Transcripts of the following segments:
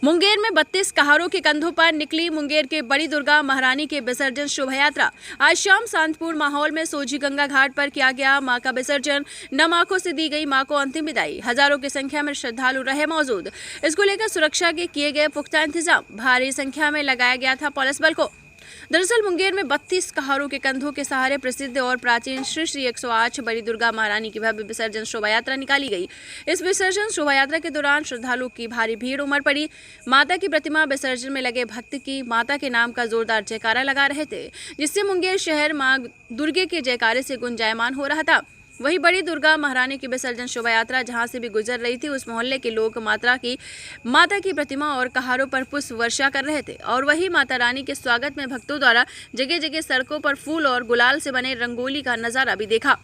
मुंगेर में 32 कहारों के कंधों पर निकली मुंगेर के बड़ी दुर्गा महारानी के विसर्जन शोभा यात्रा। आज शाम शांतिपूर्ण माहौल में सोजी गंगा घाट पर किया गया मां का विसर्जन। नम आंखों से दी गई मां को अंतिम विदाई। हजारों की संख्या में श्रद्धालु रहे मौजूद। इसको लेकर सुरक्षा के किए गए पुख्ता इंतजाम। भारी संख्या में लगाया गया था पुलिस बल को। दरअसल मुंगेर में 32 कहारों के कंधों के सहारे प्रसिद्ध और प्राचीन श्री श्री 108 बड़ी दुर्गा महारानी की भव्य विसर्जन शोभा यात्रा निकाली गई। इस विसर्जन शोभा यात्रा के दौरान श्रद्धालुओं की भारी भीड़ उमड़ पड़ी। माता की प्रतिमा विसर्जन में लगे भक्त की माता के नाम का जोरदार जयकारा लगा रहे थे, जिससे मुंगेर शहर मां दुर्गे के जयकारे से गुंजायमान हो रहा था। वहीं बड़ी दुर्गा महारानी की विसर्जन शोभा यात्रा जहां से भी गुजर रही थी, उस मोहल्ले के लोग माता की प्रतिमा और कहारों पर पुष्प वर्षा कर रहे थे। और वहीं माता रानी के स्वागत में भक्तों द्वारा जगह जगह सड़कों पर फूल और गुलाल से बने रंगोली का नजारा भी देखा।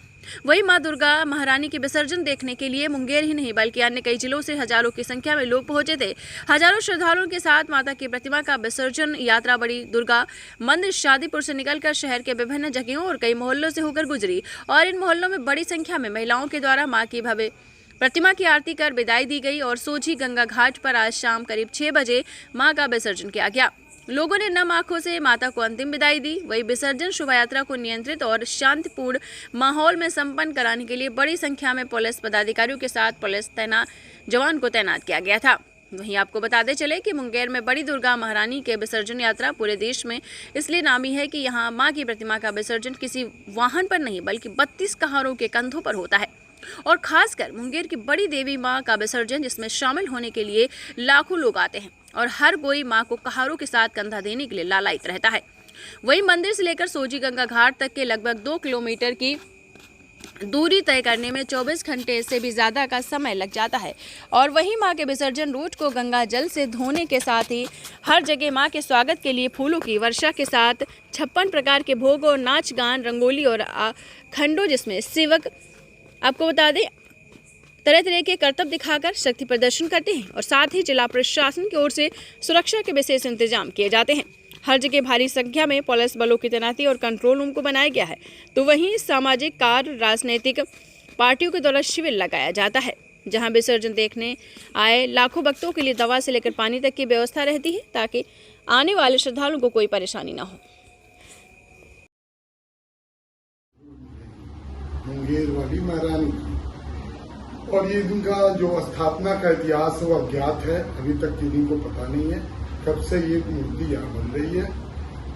वहीं मां दुर्गा महारानी के विसर्जन देखने के लिए मुंगेर ही नहीं बल्कि अन्य कई जिलों से हजारों की संख्या में लोग पहुंचे थे। हजारों श्रद्धालुओं के साथ माता की प्रतिमा का विसर्जन यात्रा बड़ी दुर्गा मंदिर शादीपुर से निकलकर शहर के विभिन्न जगहों और कई मोहल्लों से होकर गुजरी। और इन मोहल्लों में बड़ी संख्या में महिलाओं के द्वारा मां की भव्य प्रतिमा की आरती कर विदाई दी गई। और सोजी गंगा घाट पर आज शाम करीब 6 बजे मां का विसर्जन किया गया। लोगों ने नम आंखों से माता को अंतिम विदाई दी। वही विसर्जन शोभा यात्रा को नियंत्रित और शांतिपूर्ण माहौल में संपन्न कराने के लिए बड़ी संख्या में पुलिस पदाधिकारियों के साथ पुलिस जवान को तैनात किया गया था। वहीं आपको बताते चले कि मुंगेर में बड़ी दुर्गा महारानी के विसर्जन यात्रा पूरे देश में इसलिए नामी है कि यहाँ मां की प्रतिमा का विसर्जन किसी वाहन पर नहीं बल्कि 32 कहारों के कंधों पर होता है। और खासकर मुंगेर की बड़ी देवी मां का विसर्जन, जिसमें शामिल होने के लिए लाखों लोग आते हैं और हर कोई मां को कहारों के साथ कंधा देने के लिए लालायित रहता है। वहीं मंदिर से लेकर सोजी गंगा घाट तक के लगभग 2 किलोमीटर की दूरी तय करने में 24 घंटे से भी ज्यादा का समय लग जाता है। और वहीं मां के विसर्जन रोज को गंगा जल से धोने के साथ ही हर जगह मां के स्वागत के लिए फूलों की वर्षा के साथ 56 प्रकार के भोग और नाच गान रंगोली और खंडों, जिसमें सेवक आपको बता दें तरह तरह के करतब दिखाकर शक्ति प्रदर्शन करते हैं। और साथ ही जिला प्रशासन की ओर से सुरक्षा के विशेष इंतजाम किए जाते हैं। हर जगह भारी संख्या में पुलिस बलों की तैनाती और कंट्रोल रूम को बनाया गया है। तो वहीं सामाजिक कार्य राजनीतिक पार्टियों के द्वारा शिविर लगाया जाता है, जहां विसर्जन देखने आए लाखों भक्तों के लिए दवा से लेकर पानी तक की व्यवस्था रहती है, ताकि आने वाले श्रद्धालुओं को कोई परेशानी न हो। मुंगेर वाली महारानी और ये इनका जो स्थापना का इतिहास है वो अज्ञात है। अभी तक किसी को पता नहीं है कब से ये मूर्ति यहाँ बन रही है।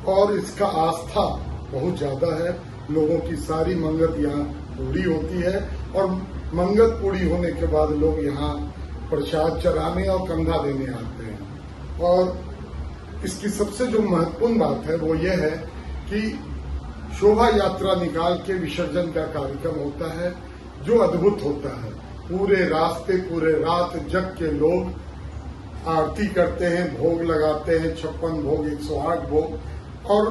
और इसका आस्था बहुत ज्यादा है। लोगों की सारी मंगत यहाँ पूरी होती है और मंगत पूरी होने के बाद लोग यहाँ प्रसाद चढ़ाने और कंधा देने आते हैं। और इसकी सबसे जो महत्वपूर्ण बात है वो ये है कि शोभा यात्रा निकाल के विसर्जन का कार्यक्रम होता है, जो अद्भुत होता है। पूरे रास्ते पूरे रात जग के लोग आरती करते हैं, भोग लगाते हैं, 56 भोग, 108 भोग, और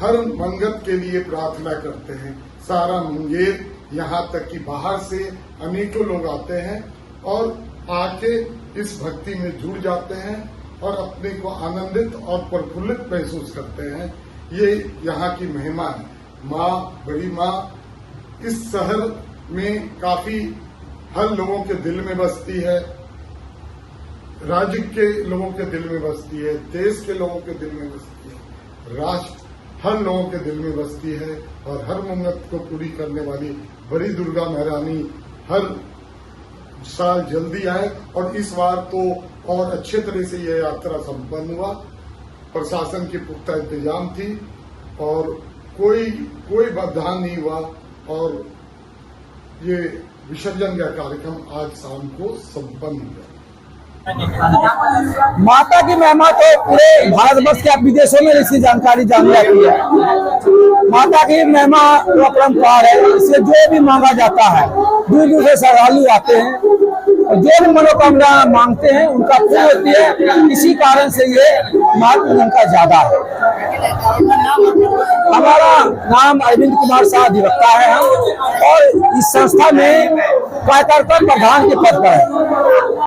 हर मंगत के लिए प्रार्थना करते हैं। सारा मुंगेर यहाँ तक कि बाहर से अनेकों लोग आते हैं और आके इस भक्ति में जुड़ जाते हैं और अपने को आनंदित और प्रफुल्लित महसूस करते हैं। ये यहाँ की महिमा है। माँ बड़ी माँ इस शहर में काफी हर लोगों के दिल में बसती है, राज्य के लोगों के दिल में बसती है, देश के लोगों के दिल में बसती है, राष्ट्र हर लोगों के दिल में बसती है। और हर मन्नत को पूरी करने वाली बड़ी दुर्गा महारानी हर साल जल्दी आए। और इस बार तो और अच्छे तरह से यह यात्रा संपन्न हुआ। प्रशासन की पुख्ता इंतजाम थी और कोई व्यवधान नहीं हुआ। और ये विसर्जन का कार्यक्रम आज शाम को संपन्न हुआ। माता की महिमा तो पूरे भारतवर्ष के विदेशों में इसकी जानकारी जानी जाती है। माता की महिमा अपरंपार है। इससे जो भी मांगा जाता है, दूर दूर से श्रद्धालु आते हैं और जो भी मनोकामना मांगते हैं उनका पूरी होती है। इसी कारण से ये महत्व उनका ज्यादा है। हमारा नाम अरविंद कुमार शाह अधिवक्ता है हम, और इस संस्था में कार्यकर्ता प्रधान के पद पर है।